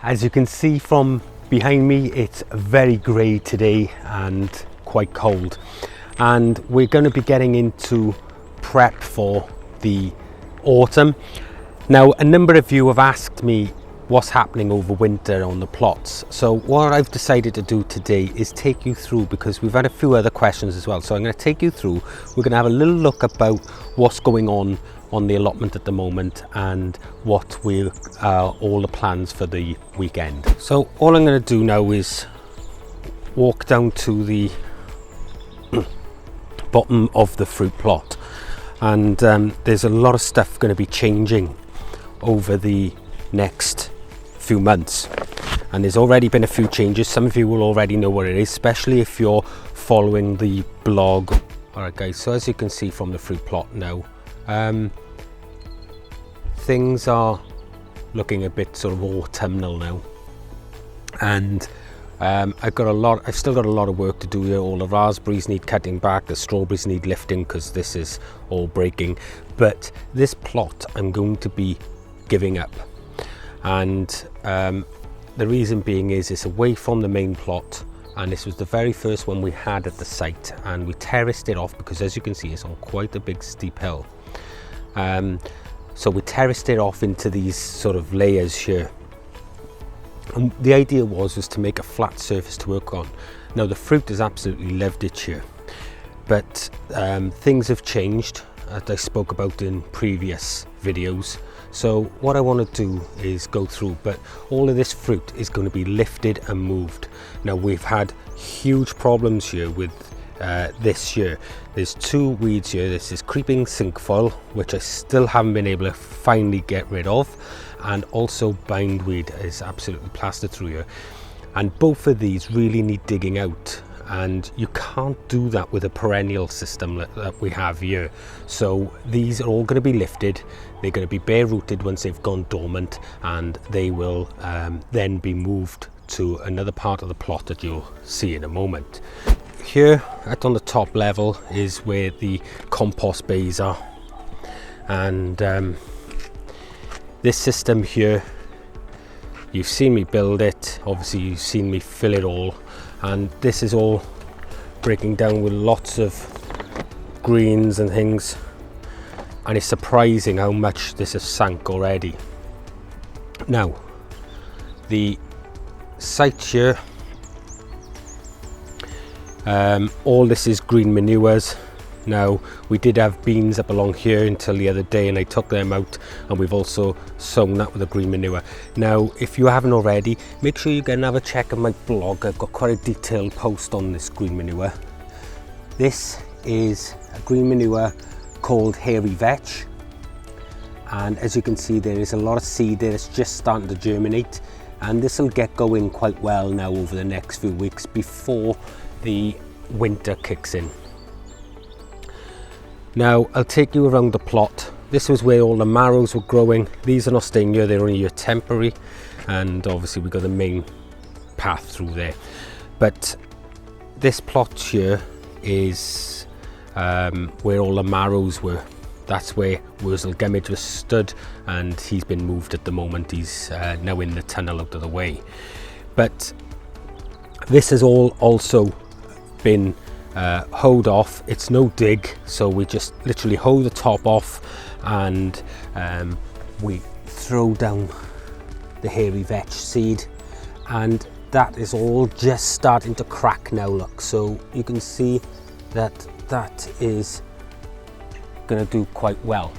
As you can see from behind me, it's very grey today and quite cold, and we're going to be getting into prep for the autumn. Now, a number of you have asked me what's happening over winter on the plots, so what I've decided to do today is take you through, because we've had a few other questions as well. So I'm going to take you through, we're going to have a little look about what's going on the allotment at the moment and what will all the plans for the weekend. So all I'm going to do now is walk down to the bottom of the fruit plot, and there's a lot of stuff going to be changing over the next few months, and there's already been a few changes. Some of you will already know what it is, especially if you're following the blog. Alright guys, so as you can see from the fruit plot now, things are looking a bit sort of autumnal now, and I've still got a lot of work to do here. All the raspberries need cutting back, the strawberries need lifting because this is all breaking, but this plot I'm going to be giving up, and the reason being is it's away from the main plot, and this was the very first one we had at the site, and we terraced it off because, as you can see, it's on quite a big steep hill. So we terraced it off into these sort of layers here, and the idea was to make a flat surface to work on. Now the fruit has absolutely loved it here, but things have changed, as I spoke about in previous videos. So what I want to do is go through, but all of this fruit is going to be lifted and moved. Now we've had huge problems here with this year. There's two weeds here. This is creeping cinquefoil, which I still haven't been able to finally get rid of, and also bindweed is absolutely plastered through here, and both of these really need digging out, and you can't do that with a perennial system that we have here. So these are all going to be lifted. They're going to be bare rooted once they've gone dormant, and they will then be moved to another part of the plot that you'll see in a moment. Here on the top level is where the compost bays are, and this system here, you've seen me build it, obviously you've seen me fill it all, and this is all breaking down with lots of greens and things, and it's surprising how much this has sank already. Now the site here, all this is green manures. Now we did have beans up along here until the other day, and I took them out, and we've also sown that with a green manure. Now if you haven't already, make sure you go and have a check on my blog. I've got quite a detailed post on this green manure. This is a green manure called hairy vetch, and as you can see there is a lot of seed there. It's just starting to germinate, and this will get going quite well now over the next few weeks before the winter kicks in. Now I'll take you around the plot. This was where all the marrows were growing. These are not staying here, they're only here temporary, and obviously we've got the main path through there. But this plot here is where all the marrows were. That's where Wurzel Gummidge was stood, and he's been moved at the moment. He's now in the tunnel out of the way. But this has all also been hoed off. It's no dig, so we just literally hoe the top off, and we throw down the hairy vetch seed, and that is all just starting to crack now, look. So you can see that that is going to do quite well.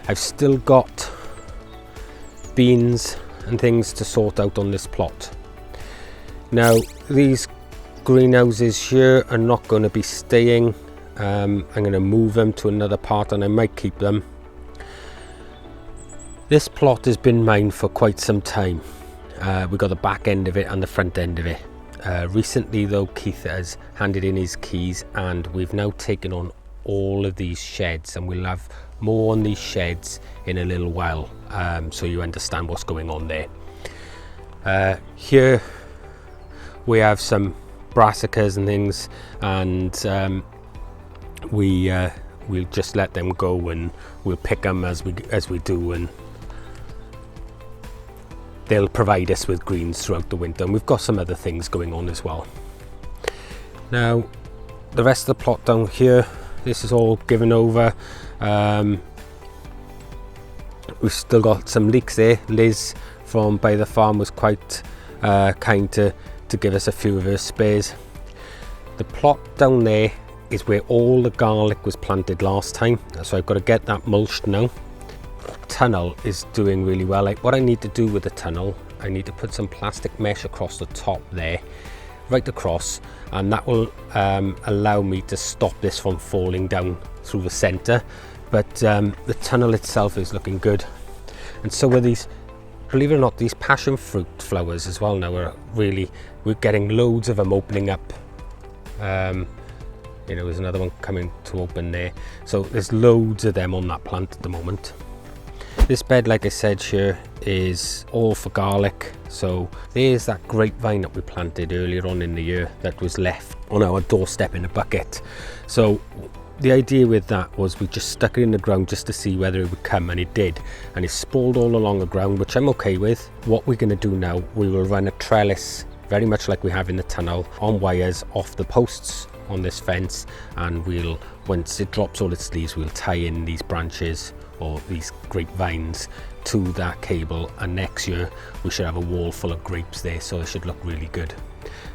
I've still got beans and things to sort out on this plot. Now these greenhouses here are not going to be staying. I'm going to move them to another part, and I might keep them. This plot has been mine for quite some time. We've got the back end of it and the front end of it. Recently though, Keith has handed in his keys, and we've now taken on all of these sheds, and we'll have more on these sheds in a little while, so you understand what's going on there. Here we have some brassicas and things, and we'll just let them go, and we'll pick them as we do. And they'll provide us with greens throughout the winter, and we've got some other things going on as well. Now the rest of the plot down here, this is all given over. We've still got some leeks there. Liz from By the Farm was quite kind to give us a few of her spares. The plot down there is where all the garlic was planted last time, so I've got to get that mulched now. Tunnel is doing really well. Like, what I need to do with the tunnel, I need to put some plastic mesh across the top there, right across, and that will allow me to stop this from falling down through the center. But the tunnel itself is looking good, and so are these, believe it or not, these passion fruit flowers as well. Now we're getting loads of them opening up. You know, there's another one coming to open there, so there's loads of them on that plant at the moment. This bed, like I said, here is all for garlic. So there's that grapevine that we planted earlier on in the year that was left on our doorstep in a bucket. So the idea with that was we just stuck it in the ground just to see whether it would come, and it did, and it sprawled all along the ground, which I'm okay with. What we're going to do now, we will run a trellis, very much like we have in the tunnel, on wires off the posts on this fence, and we'll, once it drops all its leaves, we'll tie in these branches or these grapevines to that cable, and next year we should have a wall full of grapes there, so it should look really good.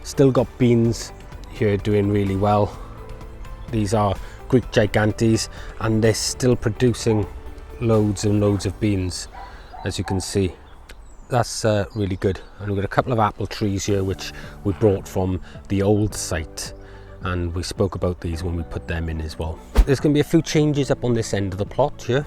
Still got beans here doing really well. These are Greek gigantes, and they're still producing loads and loads of beans, as you can see. That's really good. And we've got a couple of apple trees here which we brought from the old site, and we spoke about these when we put them in as well. There's going to be a few changes up on this end of the plot here.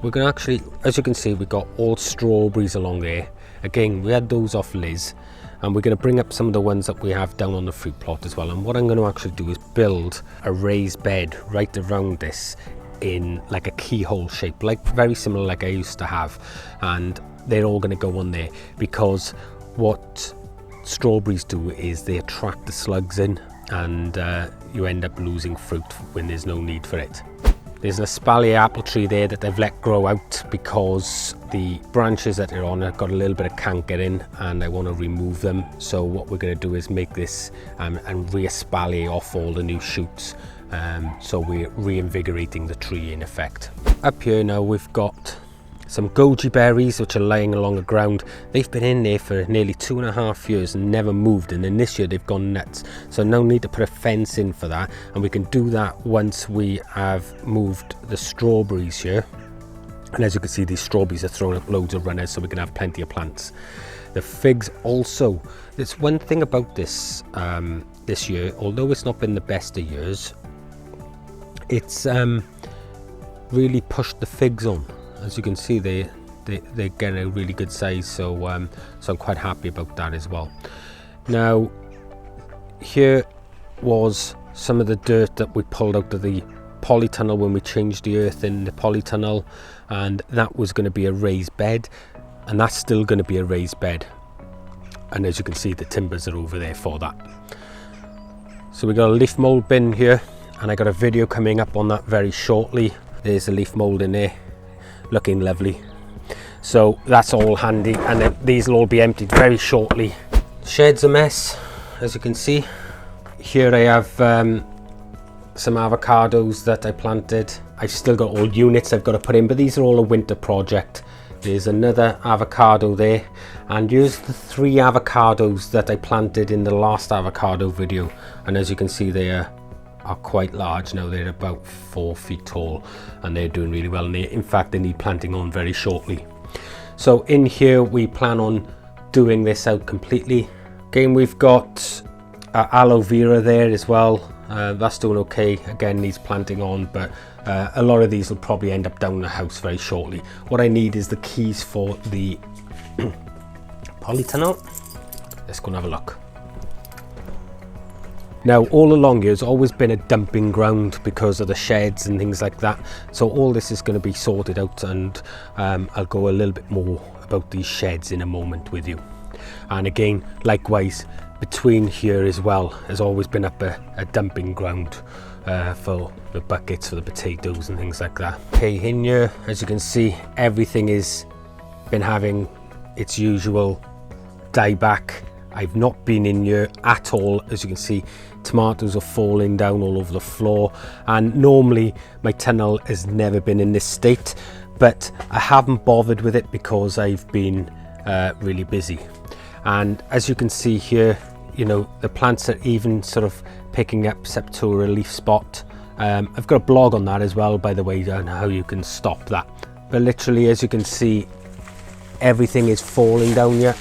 We're going to actually, as you can see, we've got all strawberries along there. Again, we had those off Liz, and we're going to bring up some of the ones that we have down on the fruit plot as well. And what I'm going to actually do is build a raised bed right around this in like a keyhole shape, like very similar like I used to have, and they're all going to go on there, because what strawberries do is they attract the slugs in, and you end up losing fruit when there's no need for it. There's an espalier apple tree there that they've let grow out because the branches that they're on have got a little bit of canker in, and I want to remove them. So what we're going to do is make this and re-espalier off all the new shoots. So we're reinvigorating the tree in effect. Up here now we've got some goji berries which are lying along the ground. They've been in there for nearly 2.5 years and never moved, and then this year they've gone nuts. So now need to put a fence in for that, and we can do that once we have moved the strawberries here. And as you can see, these strawberries are throwing up loads of runners, so we can have plenty of plants. The figs also, there's one thing about this this year, although it's not been the best of years, it's really pushed the figs on. As you can see, they're getting a really good size, so I'm quite happy about that as well. Now, here was some of the dirt that we pulled out of the polytunnel when we changed the earth in the polytunnel, and that was going to be a raised bed, and that's still going to be a raised bed. And as you can see, the timbers are over there for that. So we got a leaf mold bin here, and I got a video coming up on that very shortly. There's a leaf mold in there, looking lovely. So that's all handy, and then these will all be emptied very shortly. Shed's a mess, as you can see. Here I have some avocados that I planted. I've still got all units I've got to put in, but these are all a winter project. There's another avocado there, and here's the 3 avocados that I planted in the last avocado video, and as you can see, they are quite large now. They're about 4 feet tall, and they're doing really well, and in fact they need planting on very shortly. So in here we plan on doing this out completely. Again, we've got aloe vera there as well. That's doing okay. Again, needs planting on, but a lot of these will probably end up down the house very shortly. What I need is the keys for the polytunnel. Let's go and have a look. Now, all along here has always been a dumping ground because of the sheds and things like that. So all this is going to be sorted out, and I'll go a little bit more about these sheds in a moment with you. And again, likewise, between here as well has always been up a dumping ground for the buckets for the potatoes and things like that. Okay, in here, as you can see, everything is been having its usual dieback. I've not been in here at all. As you can see, tomatoes are falling down all over the floor, and normally my tunnel has never been in this state, but I haven't bothered with it because I've been really busy. And as you can see here, you know, the plants are even sort of picking up septoria leaf spot. I've got a blog on that as well, by the way, on how you can stop that. But literally, as you can see, everything is falling down here.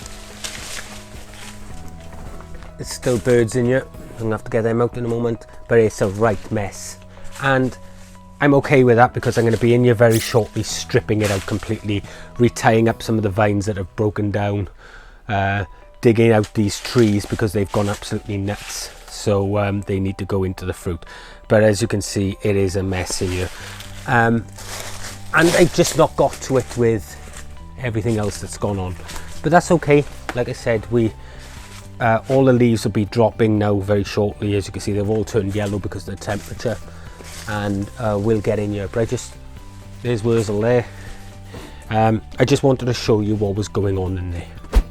There's still birds in here. I'm gonna have to get them out in a moment, but it's a right mess. And I'm okay with that because I'm going to be in here very shortly, stripping it out completely, retying up some of the vines that have broken down, digging out these trees because they've gone absolutely nuts. So they need to go into the fruit. But as you can see, it is a mess in here. And I've just not got to it with everything else that's gone on. But that's okay. Like I said, all the leaves will be dropping now very shortly. As you can see, they've all turned yellow because of the temperature. And we'll get in here. But there's Wurzel there. I just wanted to show you what was going on in there.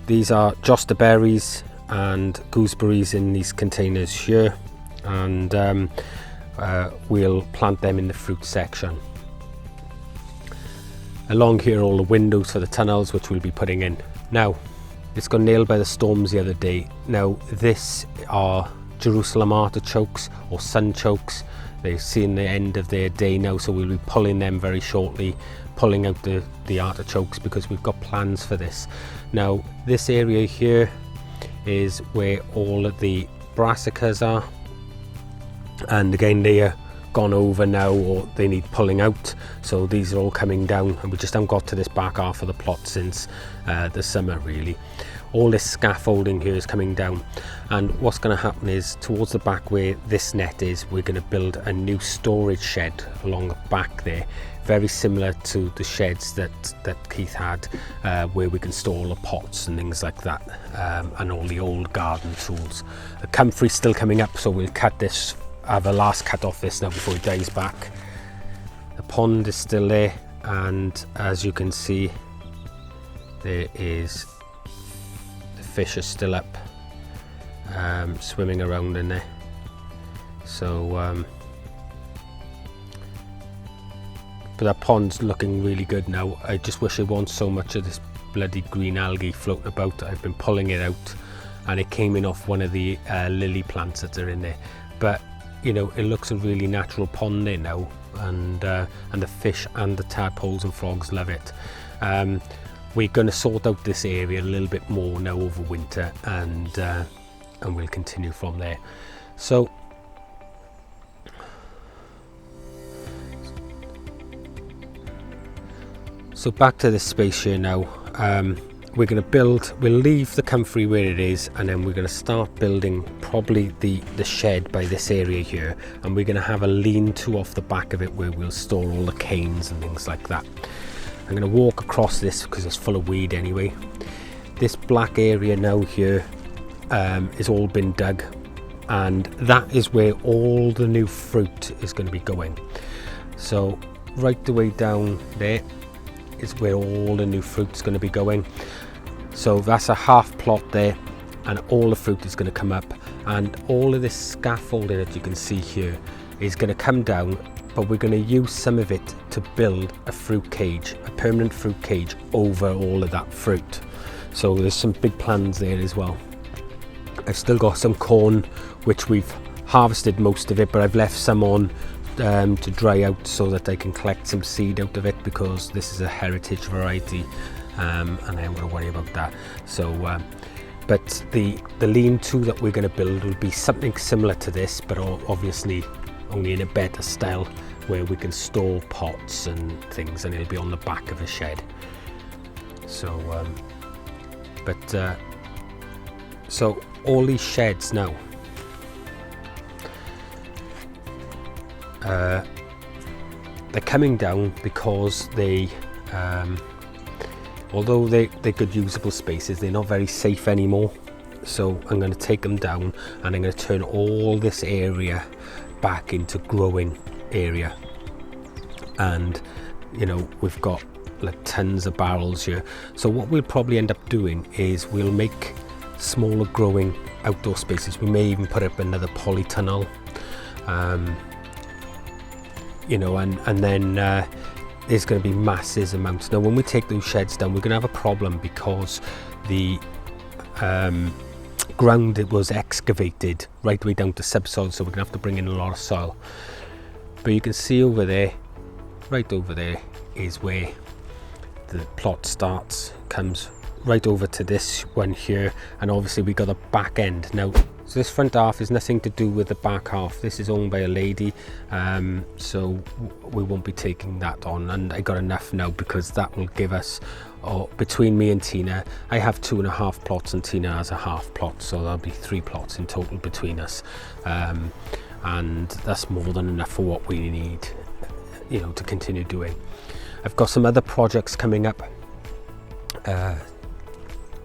These are josta berries and gooseberries in these containers here, and we'll plant them in the fruit section. Along here, all the windows for the tunnels, which we'll be putting in. Now, it's got nailed by the storms the other day. Now, this are Jerusalem artichokes or sunchokes. They've seen the end of their day now, so we'll be pulling them very shortly, pulling out the artichokes because we've got plans for this. Now, this area here is where all of the brassicas are, and again, they are gone over now, or they need pulling out, so these are all coming down, and we just haven't got to this back half of the plot since the summer really. All this scaffolding here is coming down, and what's going to happen is towards the back where this net is, we're going to build a new storage shed along the back there, very similar to the sheds that Keith had, where we can store all the pots and things like that, and all the old garden tools. The comfrey's still coming up, so we'll cut this, have a last cut off this now before it dies back. The pond is still there, and as you can see, there is fish are still up, swimming around in there. So but that pond's looking really good now. I just wish it wasn't so much of this bloody green algae floating about. I've been pulling it out, and it came in off one of the lily plants that are in there. But you know, it looks a really natural pond there now, and the fish and the tadpoles and frogs love it. We're going to sort out this area a little bit more now over winter, and we'll continue from there. So back to this space here now. We're going to build, we'll leave the comfrey where it is, and then we're going to start building probably the shed by this area here, and we're going to have a lean-to off the back of it where we'll store all the canes and things like that. I'm going to walk across this because it's full of weed anyway. This black area now here is all been dug, and that is where all the new fruit is going to be going. So right the way down there is where all the new fruit is going to be going. So that's a half plot there, and all the fruit is going to come up, and all of this scaffolding that you can see here is going to come down, but we're going to use some of it to build a fruit cage, a permanent fruit cage over all of that fruit. So there's some big plans there as well. I've still got some corn, which we've harvested most of it, but I've left some on to dry out so that I can collect some seed out of it, because this is a heritage variety, and I am going to worry about that. So but the lean-to that we're going to build will be something similar to this, but obviously only in a better style, where we can store pots and things, and it'll be on the back of a shed. So so all these sheds now, they're coming down because they although they're good usable spaces, they're not very safe anymore. So I'm going to take them down, and I'm going to turn all this area back into growing area. And you know, we've got like tons of barrels here. So what we'll probably end up doing is we'll make smaller growing outdoor spaces. We may even put up another polytunnel, you know, and then there's going to be massive amounts. Now when we take those sheds down, we're going to have a problem because the ground it was excavated right way down to subsoil, so we're going to have to bring in a lot of soil. But you can see over there, right over there, is where the plot starts, comes right over to this one here, and obviously we got the back end. Now, so this front half is nothing to do with the back half. This is owned by a lady, so we won't be taking that on, and I got enough now because that will give us, between me and Tina, I have 2.5 plots and Tina has a half plot, so there'll be 3 plots in total between us, and that's more than enough for what we need, you know, to continue doing. I've got some other projects coming up.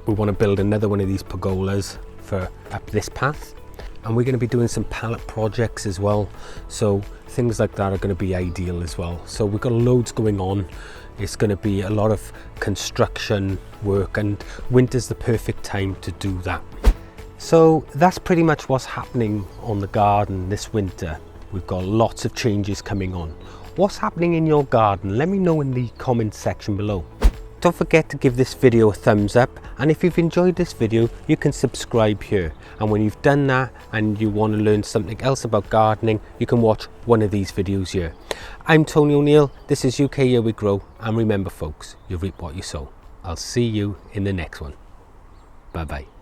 We want to build another one of these pergolas for up this path, and we're going to be doing some pallet projects as well, so things like that are going to be ideal as well. So we've got loads going on. It's going to be a lot of construction work, and winter's the perfect time to do that. So that's pretty much what's happening on the garden this winter. We've got lots of changes coming on. What's happening in your garden? Let me know in the comment section below. Don't forget to give this video a thumbs up, and if you've enjoyed this video you can subscribe here, and when you've done that and you want to learn something else about gardening, you can watch one of these videos here. I'm Tony O'Neill, this is UK Here We Grow, and remember folks, you reap what you sow. I'll see you in the next one. Bye bye.